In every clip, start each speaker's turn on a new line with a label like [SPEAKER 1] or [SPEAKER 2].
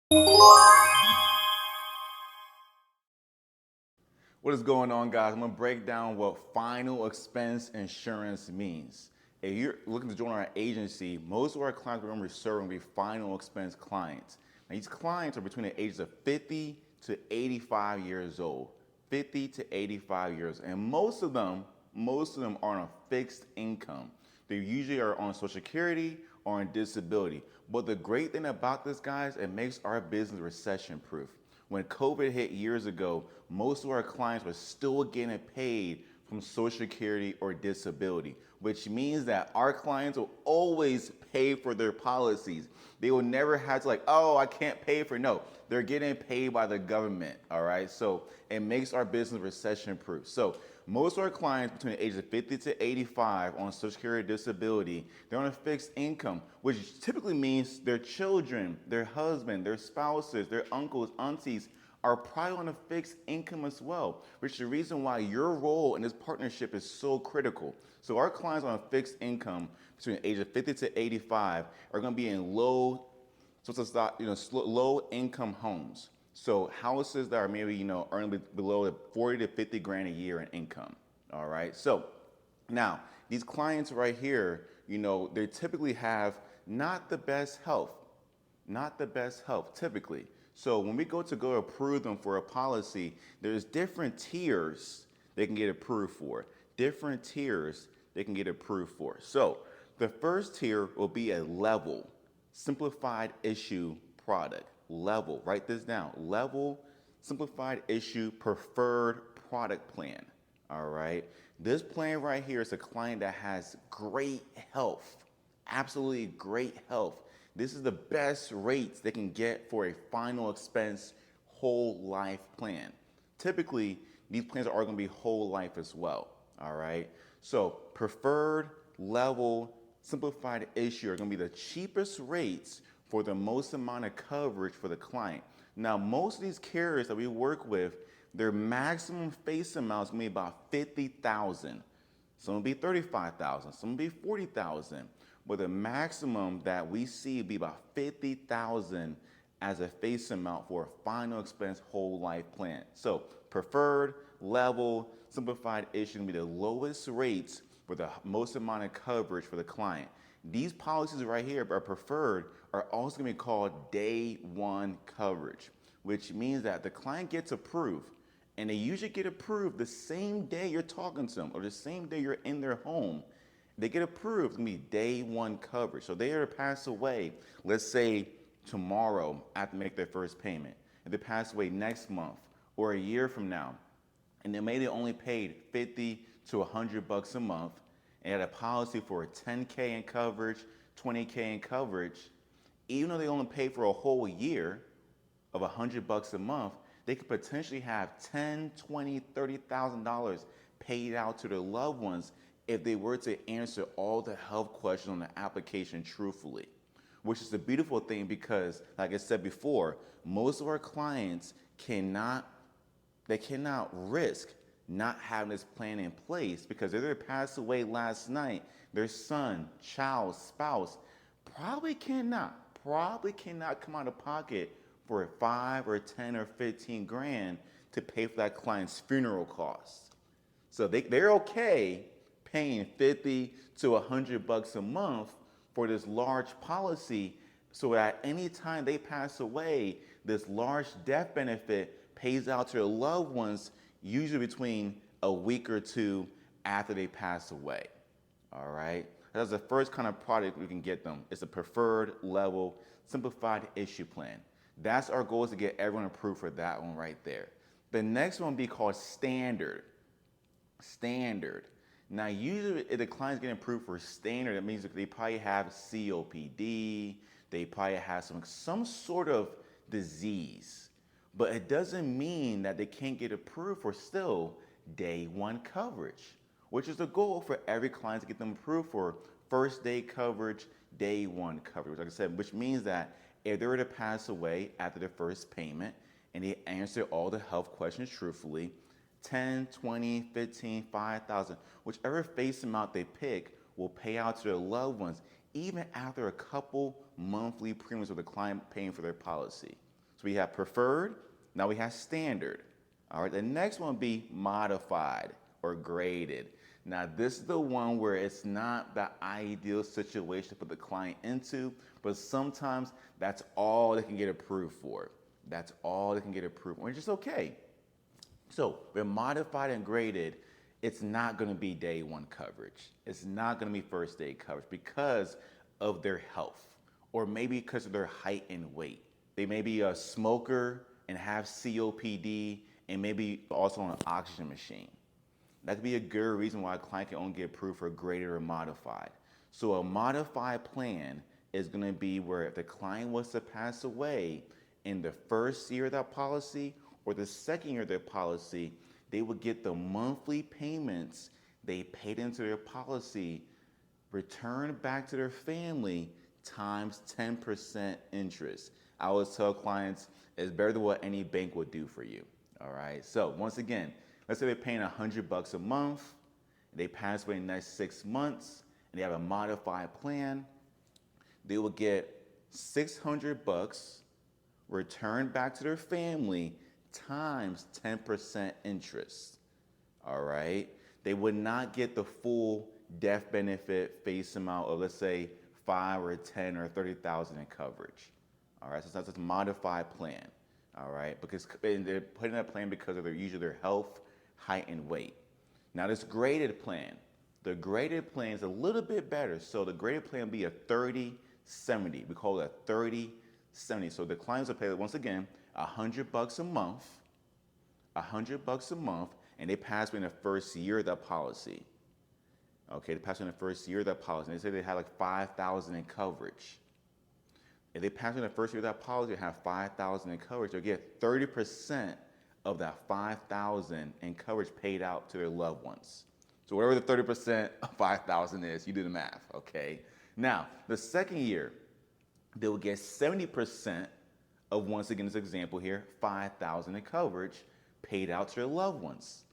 [SPEAKER 1] What is going on, guys? I'm gonna break down what final expense insurance means. If you're looking to join our agency, most of our clients we're gonna be serving will be final expense clients. Now, these clients are between the ages of 50 to 85 years old. 50 to 85 years, and most of them are on a fixed income. They usually are on Social Security or on disability. But the great thing about this, guys, it makes our business recession proof. When COVID hit years ago, most of our clients were still getting paid from Social Security or disability, which means that our clients will always pay for their policies. They will never have to like, oh, I can't pay for it. No, they're getting paid by the government, all right? So it makes our business recession proof. So most of our clients between the ages of 50 to 85 on Social Security disability, they're on a fixed income, which typically means their children, their husband, their spouses, their uncles, aunties are probably on a fixed income as well, which is the reason why your role in this partnership is so critical. So our clients on a fixed income between the age of 50 to 85 are going to be in low income homes. So houses that are maybe earning below 40 to 50 grand a year in income. All right. So now these clients right here, they typically have not the best health, typically. So when we go approve them for a policy, there's different tiers they can get approved for. Different tiers they can get approved for. So the first tier will be a level, simplified issue product. Level, write this down. Level, simplified issue, preferred product plan. All right. This plan right here is a client that has great health, absolutely great health. This is the best rates they can get for a final expense whole life plan. Typically, these plans are going to be whole life as well. All right. So preferred, level, simplified issue are going to be the cheapest rates for the most amount of coverage for the client. Now, most of these carriers that we work with, their maximum face amount is going to be about 50,000. Some will be 35,000, some will be 40,000. But the maximum that we see would be about 50,000 as a face amount for a final expense whole life plan. So preferred, level, simplified issue will be the lowest rates for the most amount of coverage for the client. These policies right here are preferred are also going to be called day one coverage, which means that the client gets approved, and they usually get approved the same day you're talking to them or the same day you're in their home. They get approved, it's gonna be day one coverage. So they are to pass away, let's say tomorrow after they make their first payment. If they pass away next month or a year from now, and they maybe only paid 50 to 100 bucks a month, and had a policy for 10K in coverage, 20K in coverage, even though they only pay for a whole year of 100 bucks a month, they could potentially have 10, 20, $30,000 paid out to their loved ones if they were to answer all the health questions on the application truthfully, which is a beautiful thing because, like I said before, most of our clients cannot risk not having this plan in place because if they passed away last night, their son, child, spouse probably cannot come out of pocket for 5 or 10 or 15 grand to pay for that client's funeral costs. So they're okay paying 50 to 100 bucks a month for this large policy so that any time they pass away, this large death benefit pays out to their loved ones usually between a week or two after they pass away. All right? That's the first kind of product we can get them. It's a preferred level simplified issue plan. That's our goal, is to get everyone approved for that one right there. The next one will be called standard. Standard. Now, usually if the client's getting approved for standard, that means that they probably have COPD, they probably have some sort of disease. But it doesn't mean that they can't get approved for still day one coverage, which is the goal for every client to get them approved for first day coverage, day one coverage. Like I said, which means that if they were to pass away after their first payment and they answer all the health questions truthfully, 10, 20, 15, 5,000, whichever face amount they pick will pay out to their loved ones even after a couple monthly premiums with the client paying for their policy. we have preferred, now we have standard. All right, the next one would be modified or graded. Now, this is the one where it's not the ideal situation to put the client into, but sometimes that's all they can get approved for. That's all they can get approved for, which is okay. So, with modified and graded, it's not going to be day one coverage. It's not going to be first day coverage because of their health, or maybe because of their height and weight. They may be a smoker and have COPD, and maybe also on an oxygen machine. That could be a good reason why a client can only get approved for graded or modified. So a modified plan is going to be where if the client was to pass away in the first year of that policy or the second year of their policy, they would get the monthly payments they paid into their policy returned back to their family times 10% interest. I always tell clients it's better than what any bank would do for you. All right. So once again, let's say they're paying $100 a month, they pass away in the next 6 months, and they have a modified plan. They will get $600 returned back to their family times 10% interest. All right. They would not get the full death benefit face amount of, let's say, 5 or 10 or 30,000 in coverage. All right. So that's a modified plan. All right, because they're putting that plan because of usually their health, height, and weight. Now this graded plan, the graded plan is a little bit better. So the graded plan will be a 30/70. We call it a 30/70. So the clients will pay, once again, $100 a month, $100 a month, and they pass in the first year of that policy. Okay, they pass in the first year of that policy. And they say they have like 5,000 in coverage. If they pass in the first year of that policy and have 5,000 in coverage, they'll get 30% of that 5,000 in coverage paid out to their loved ones. So whatever the 30% of 5,000 is, you do the math, okay? Now, the second year, they will get 70% of, once again, this example here, 5,000 in coverage paid out to their loved ones.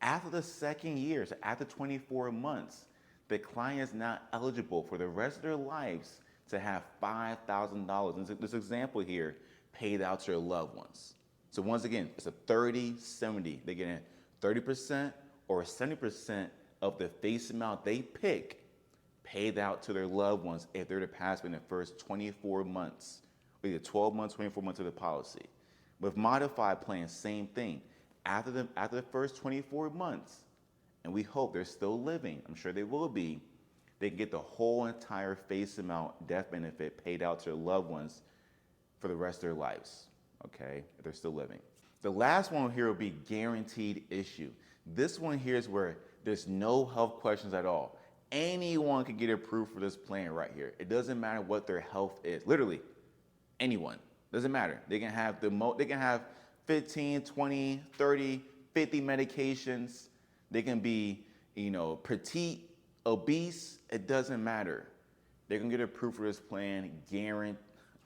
[SPEAKER 1] After the second year, so after 24 months, the client is not eligible for the rest of their lives to have $5,000, this example here, paid out to their loved ones. So once again, it's a 30/70. They get 30% or 70% of the face amount they pick paid out to their loved ones if they're to pass within the first 24 months, either 12 months, 24 months of the policy. With modified plans, same thing. After the first 24 months, and we hope they're still living, I'm sure they will be, they can get the whole entire face amount death benefit paid out to their loved ones for the rest of their lives, okay, if they're still living. The last one here will be guaranteed issue. This one here is where there's no health questions at all. Anyone can get approved for this plan right here. It doesn't matter what their health is. Literally, anyone. Doesn't matter. They can have they can have 15, 20, 30, 50 medications. They can be, petite, obese, it doesn't matter. They're gonna get approved for this plan,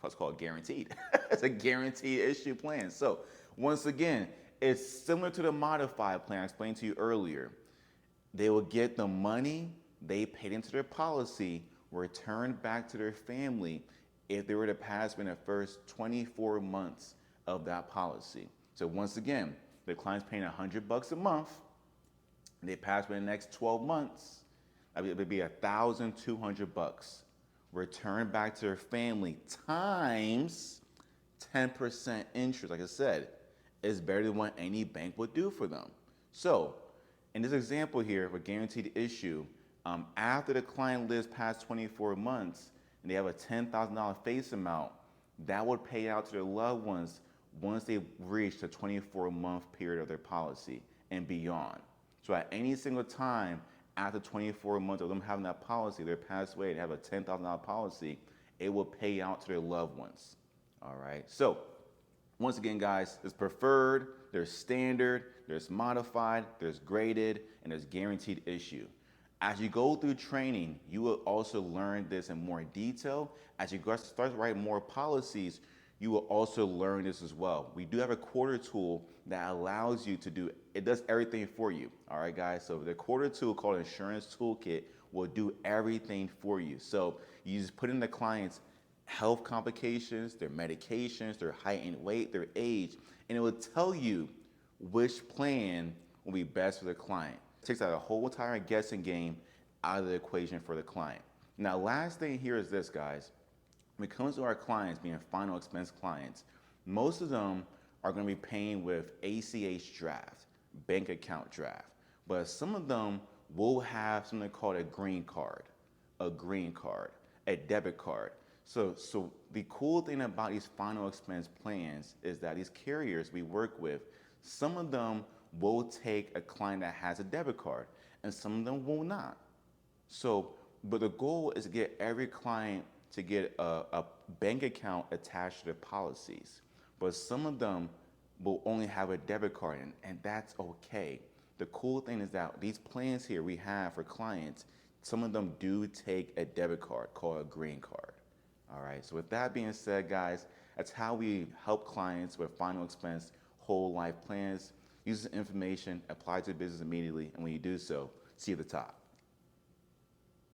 [SPEAKER 1] what's called guaranteed. It's a guaranteed issue plan. So once again, it's similar to the modified plan I explained to you earlier. They will get the money they paid into their policy returned back to their family if they were to pass within the first 24 months of that policy. So once again, the client's paying $100 a month, and they pass within the next 12 months, it would be $1,200 returned back to their family times 10% interest. Like I said, is better than what any bank would do for them. So in this example here of a guaranteed issue, after the client lives past 24 months and they have a $10,000 face amount, that would pay out to their loved ones once they've reached the 24-month period of their policy and beyond. So at any single time after 24 months of them having that policy, they're passed away, they have a $10,000 policy, it will pay out to their loved ones. All right. So once again, guys, there's preferred, there's standard, there's modified, there's graded, and there's guaranteed issue. As you go through training, you will also learn this in more detail. As you start to write more policies, you will also learn this as well. We do have a quarter tool that allows you to do, it does everything for you. All right, guys. So the quarter tool called Insurance Toolkit will do everything for you. So you just put in the client's health complications, their medications, their height and weight, their age, and it will tell you which plan will be best for the client. It takes out a whole entire guessing game out of the equation for the client. Now, last thing here is this, guys. When it comes to our clients being final expense clients, most of them are going to be paying with ACH draft, bank account draft, but some of them will have something called a green card, a debit card. So the cool thing about these final expense plans is that these carriers we work with, some of them will take a client that has a debit card, and some of them will not. So, but the goal is to get every client to get a bank account attached to their policies. But some of them will only have a debit card, and that's okay. The cool thing is that these plans here we have for clients, some of them do take a debit card called a green card. All right, so with that being said, guys, that's how we help clients with final expense whole life plans. Use this information, apply to the business immediately, and when you do so, see you at the top.